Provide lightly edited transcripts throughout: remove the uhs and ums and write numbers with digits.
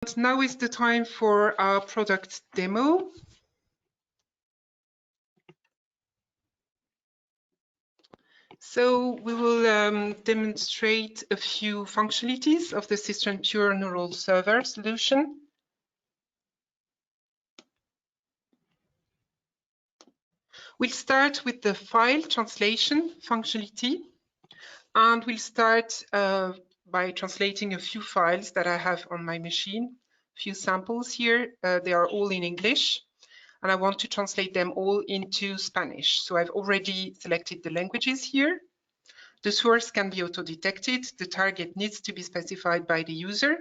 And now is the time for our product demo. So we will demonstrate a few functionalities of the SYSTRAN Pure Neural Server solution. We'll start with the file translation functionality, and we'll start by translating a few files that I have on my machine. A few samples here, they are all in English, and I want to translate them all into Spanish. So I've already selected the languages here. The source can be auto-detected. The target needs to be specified by the user.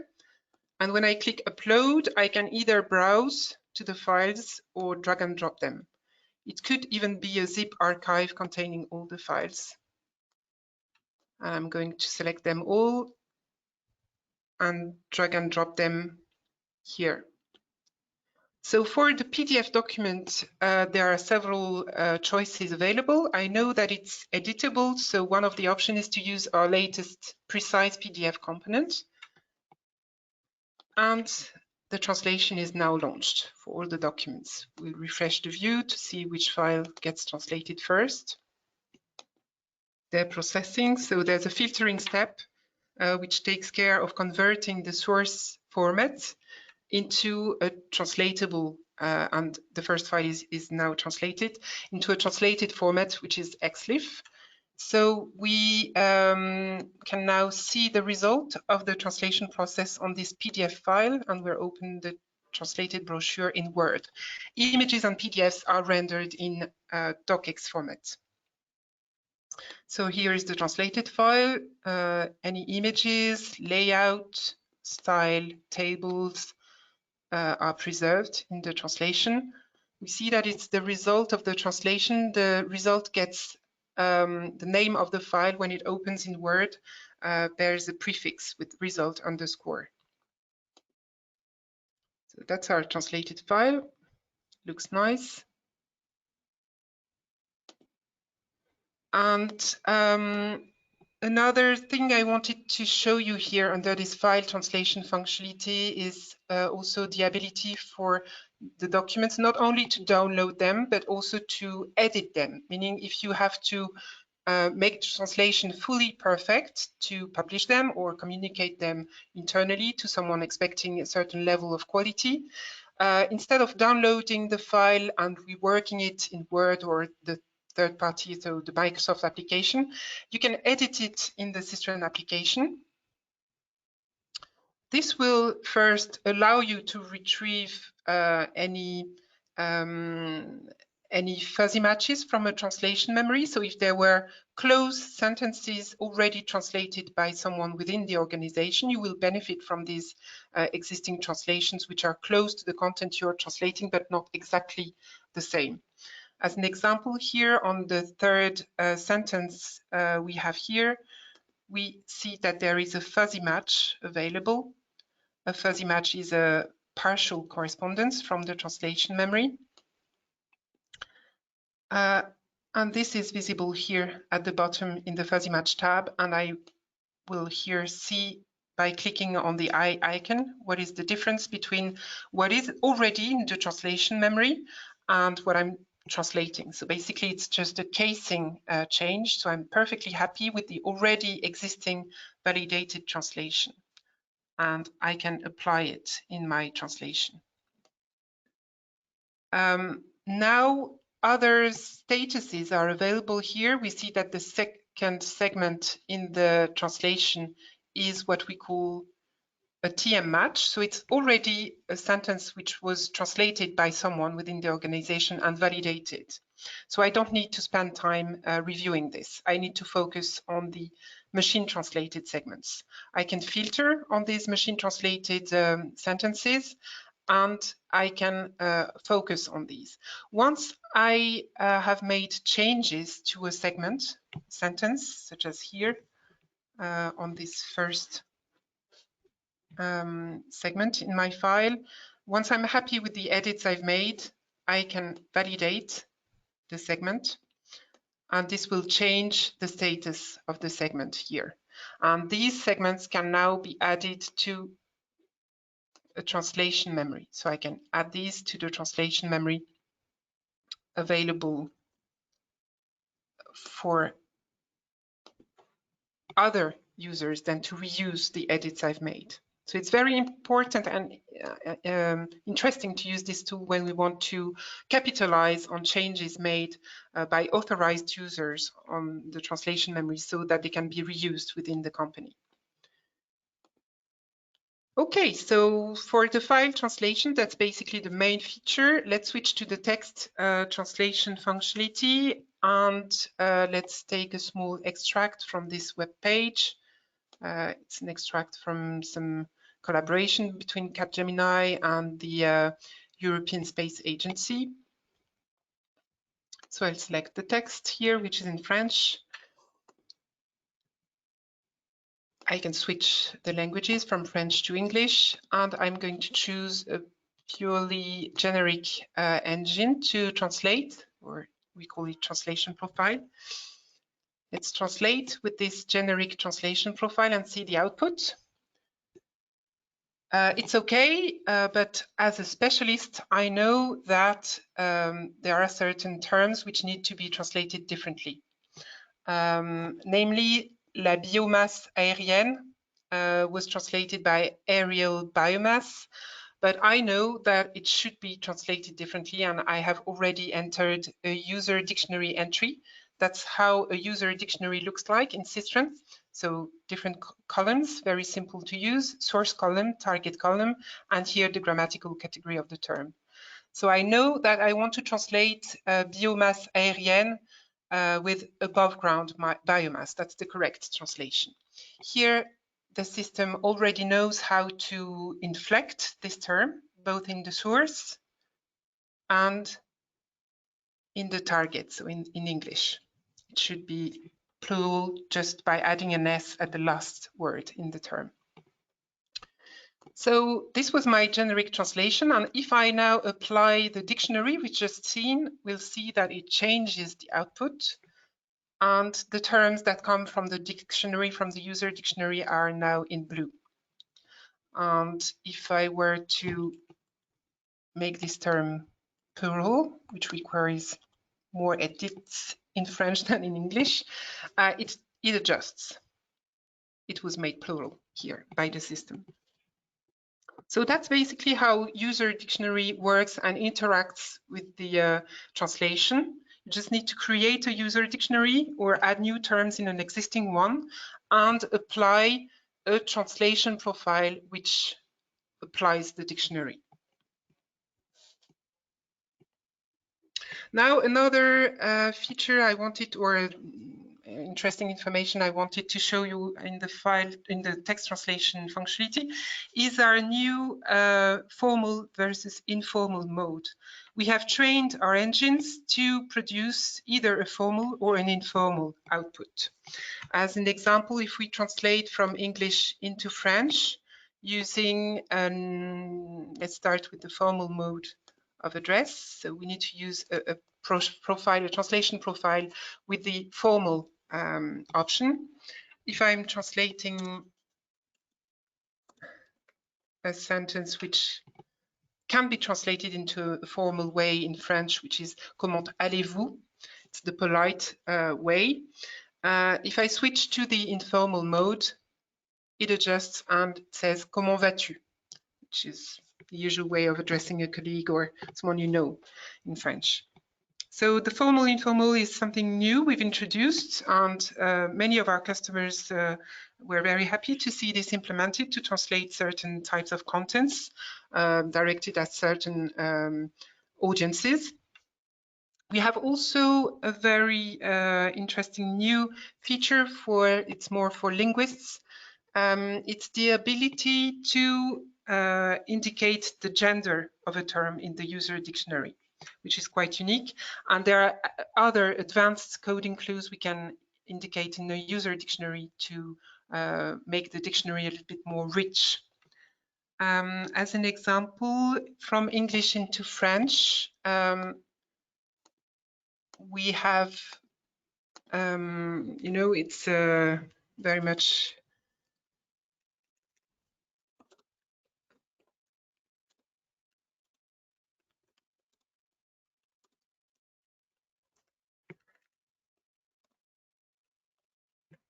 And when I click upload, I can either browse to the files or drag and drop them. It could even be a zip archive containing all the files. And I'm going to select them all and drag and drop them here. So for the PDF document, there are several choices available. I know that it's editable, so one of the options is to use our latest precise PDF component. And the translation is now launched for all the documents. We'll refresh the view to see which file gets translated first. They're processing, so there's a filtering step which takes care of converting the source format into a translatable, and the first file is now translated into a translated format, which is XLIF. So we can now see the result of the translation process on this PDF file, and we're opening the translated brochure in Word. Images and PDFs are rendered in docx format. So here is the translated file. Any images, layout, style, tables are preserved in the translation. We see that it's the result of the translation. The result gets the name of the file when it opens in Word, bears a prefix with result underscore. So that's our translated file. Looks nice. And another thing I wanted to show you here under this file translation functionality is also the ability for the documents not only to download them, but also to edit them, meaning if you have to make the translation fully perfect to publish them or communicate them internally to someone expecting a certain level of quality, instead of downloading the file and reworking it in Word or the third party, so the Microsoft application, you can edit it in the SYSTRAN application. This will first allow you to retrieve any fuzzy matches from a translation memory. So if there were close sentences already translated by someone within the organization, you will benefit from these existing translations, which are close to the content you're translating, but not exactly the same. As an example here on the third sentence we have here, we see that there is a fuzzy match available. A fuzzy match is a partial correspondence from the translation memory. And this is visible here at the bottom in the fuzzy match tab. And I will here see by clicking on the eye icon what is the difference between what is already in the translation memory and what I'm translating. So basically it's just a casing change. So I'm perfectly happy with the already existing validated translation, and I can apply it in my translation. Now other statuses are available here. We see that the second segment in the translation is what we call a TM match. So it's already a sentence which was translated by someone within the organization and validated. So I don't need to spend time reviewing this. I need to focus on the machine translated segments. I can filter on these machine translated sentences, and I can focus on these. Once I have made changes to a sentence, such as here on this first segment in my file, once I'm happy with the edits I've made, I can validate the segment, and this will change the status of the segment here. And these segments can now be added to a translation memory. So I can add these to the translation memory available for other users than to reuse the edits I've made. So it's very important and interesting to use this tool when we want to capitalize on changes made by authorized users on the translation memory so that they can be reused within the company. Okay, so for the file translation, that's basically the main feature. Let's switch to the text translation functionality, and let's take a small extract from this web page. It's an extract from some collaboration between Capgemini and the European Space Agency. So I'll select the text here, which is in French. I can switch the languages from French to English, and I'm going to choose a purely generic engine to translate, or we call it translation profile. Let's translate with this generic translation profile and see the output. It's okay, but as a specialist, I know that there are certain terms which need to be translated differently. Namely, la biomasse aérienne was translated by aerial biomass, but I know that it should be translated differently, and I have already entered a user dictionary entry. That's how a user dictionary looks like in SYSTRAN. So different columns, very simple to use, source column, target column, and here the grammatical category of the term. So I know that I want to translate biomasse aérienne with above ground biomass. That's the correct translation. Here, the system already knows how to inflect this term, both in the source and in the target, so in English. It should be plural just by adding an S at the last word in the term. So this was my generic translation, and if I now apply the dictionary we just seen, we'll see that it changes the output, and the terms that come from the dictionary, from the user dictionary, are now in blue. And if I were to make this term plural, which requires more edits in French than in English, it adjusts. It was made plural here by the system. So that's basically how user dictionary works and interacts with the translation. You just need to create a user dictionary or add new terms in an existing one and apply a translation profile which applies the dictionary. Now, another feature I wanted, or interesting information I wanted to show you in the file, in the text translation functionality, is our new formal versus informal mode. We have trained our engines to produce either a formal or an informal output. As an example, if we translate from English into French using, let's start with the formal mode of address. So we need to use a profile, a translation profile with the formal option. If I'm translating a sentence which can be translated into a formal way in French, which is comment allez-vous? It's the polite way. If I switch to the informal mode, it adjusts and says comment vas-tu? Which is the usual way of addressing a colleague or someone you know in French. So the formal informal is something new we've introduced, and many of our customers were very happy to see this implemented to translate certain types of contents directed at certain audiences. We have also a very interesting new feature it's more for linguists. It's the ability to indicate the gender of a term in the user dictionary, which is quite unique. And there are other advanced coding clues we can indicate in the user dictionary to make the dictionary a little bit more rich. As an example, from English into French, we have, you know, it's very much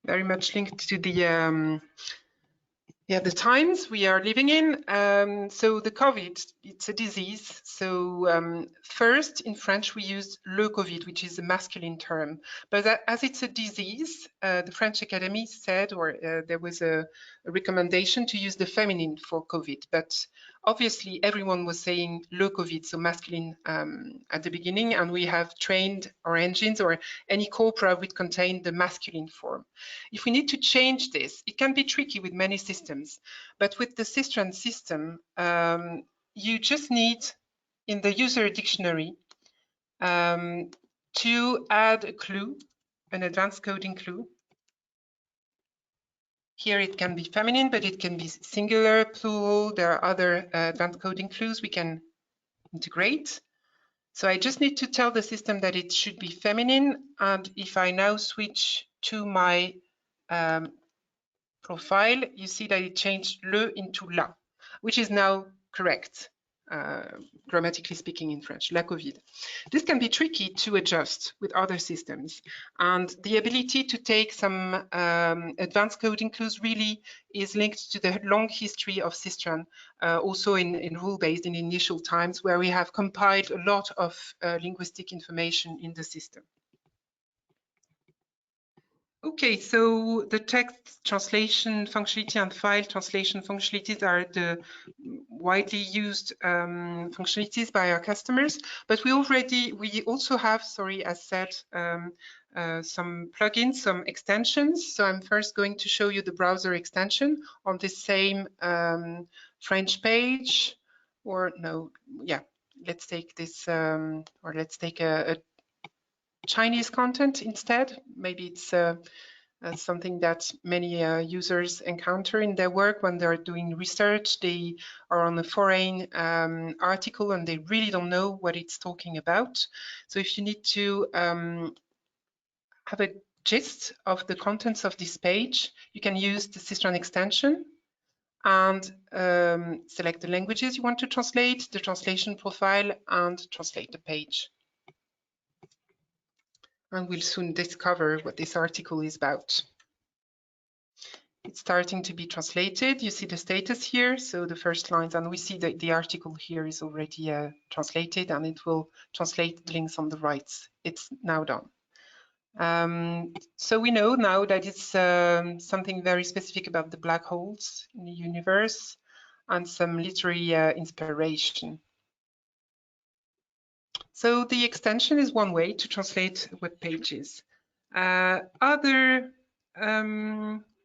very much linked to the times we are living in. So the COVID, it's a disease. So first in French, we use le COVID, which is a masculine term. But as it's a disease, the French Academy said, or there was a recommendation to use the feminine for COVID. But obviously everyone was saying le COVID, so masculine at the beginning, and we have trained our engines, or any corpora would contain the masculine form. If we need to change this, it can be tricky with many systems, but with the SYSTRAN system, you just need, in the user dictionary, to add a clue, an advanced coding clue. Here it can be feminine, but it can be singular, plural. There are other advanced coding clues we can integrate. So I just need to tell the system that it should be feminine. And if I now switch to my profile, you see that it changed le into la, which is now correct, grammatically speaking in French, la COVID. This can be tricky to adjust with other systems, and the ability to take some advanced coding clues really is linked to the long history of SYSTRAN, also in rule-based in initial times, where we have compiled a lot of linguistic information in the system. Okay, so the text translation functionality and file translation functionalities are the widely used functionalities by our customers, but we also have, sorry, as said, some plugins, some extensions. So I'm first going to show you the browser extension on this same French page, or no, yeah, let's take this, or let's take a Chinese content instead. Maybe it's something that many users encounter in their work when they're doing research. They are on a foreign article and they really don't know what it's talking about. So if you need to have a gist of the contents of this page, you can use the SYSTRAN extension and select the languages you want to translate, the translation profile, and translate the page. And we'll soon discover what this article is about. It's starting to be translated. You see the status here, so the first lines, and we see that the article here is already translated, and it will translate the links on the right. It's now done. So we know now that it's something very specific about the black holes in the universe and some literary inspiration. So the extension is one way to translate web pages. Other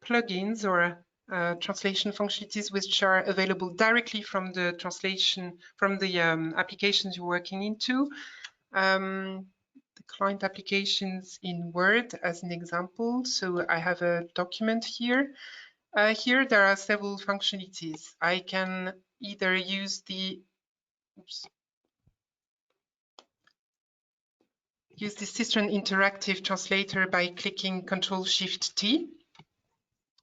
plugins or translation functionalities which are available directly from the translation, from the applications you're working into. The client applications in Word as an example. So I have a document here. Here there are several functionalities. I can either use the SYSTRAN interactive translator by clicking Ctrl-Shift-T,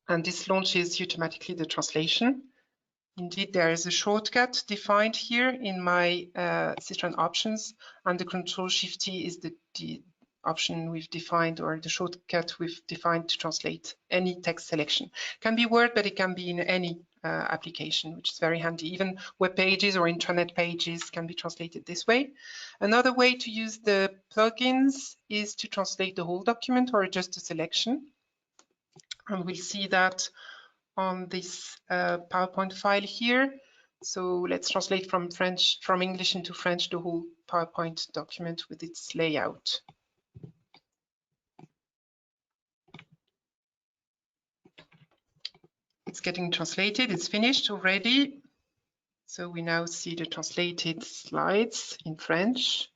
and this launches automatically the translation. Indeed, there is a shortcut defined here in my SYSTRAN options, and the Ctrl-Shift-T is the option we've defined, or the shortcut we've defined to translate any text selection. It can be Word, but it can be in any application, which is very handy. Even web pages or intranet pages can be translated this way. Another way to use the plugins is to translate the whole document or just a selection. And we'll see that on this PowerPoint file here. So let's translate from English into French, the whole PowerPoint document with its layout. It's getting translated, it's finished already. So we now see the translated slides in French.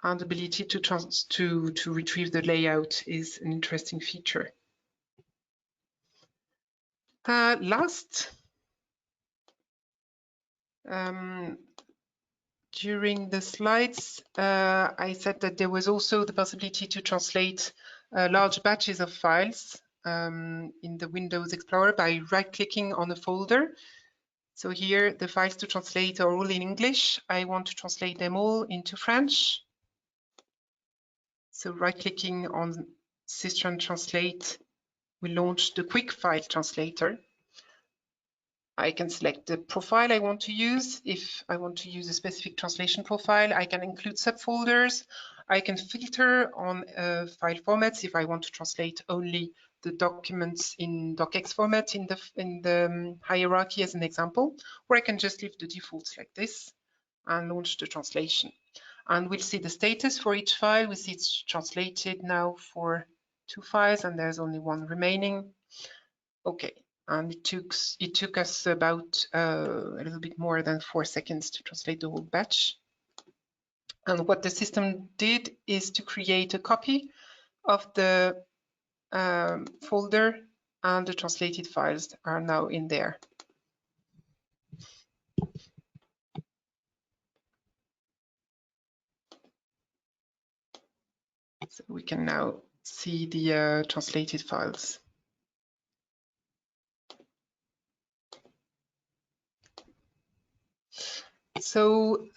And the ability to retrieve the layout is an interesting feature. Last, during the slides, I said that there was also the possibility to translate large batches of files in the Windows Explorer by right-clicking on a folder. So here, the files to translate are all in English. I want to translate them all into French. So right-clicking on SYSTRAN Translate, we launch the quick file translator. I can select the profile I want to use. If I want to use a specific translation profile, I can include subfolders. I can filter on file formats if I want to translate only the documents in docx format in the hierarchy as an example, or I can just leave the defaults like this and launch the translation. And we'll see the status for each file. We see it's translated now for 2 files and there's only 1 remaining. Okay, and it took us about a little bit more than 4 seconds to translate the whole batch. And what the system did is to create a copy of the folder, and the translated files are now in there. So we can now see the translated files. So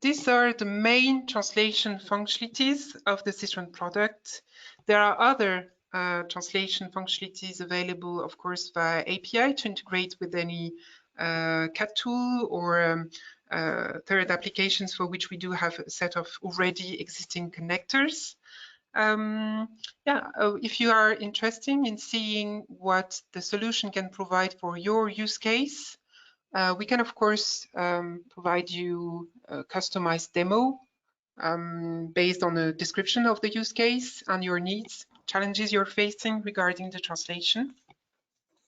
these are the main translation functionalities of the SYSTRAN product. There are other translation functionalities available, of course, via API to integrate with any CAT tool or third applications for which we do have a set of already existing connectors. If you are interested in seeing what the solution can provide for your use case, we can, of course, provide you a customized demo based on a description of the use case and your needs, challenges you're facing regarding the translation.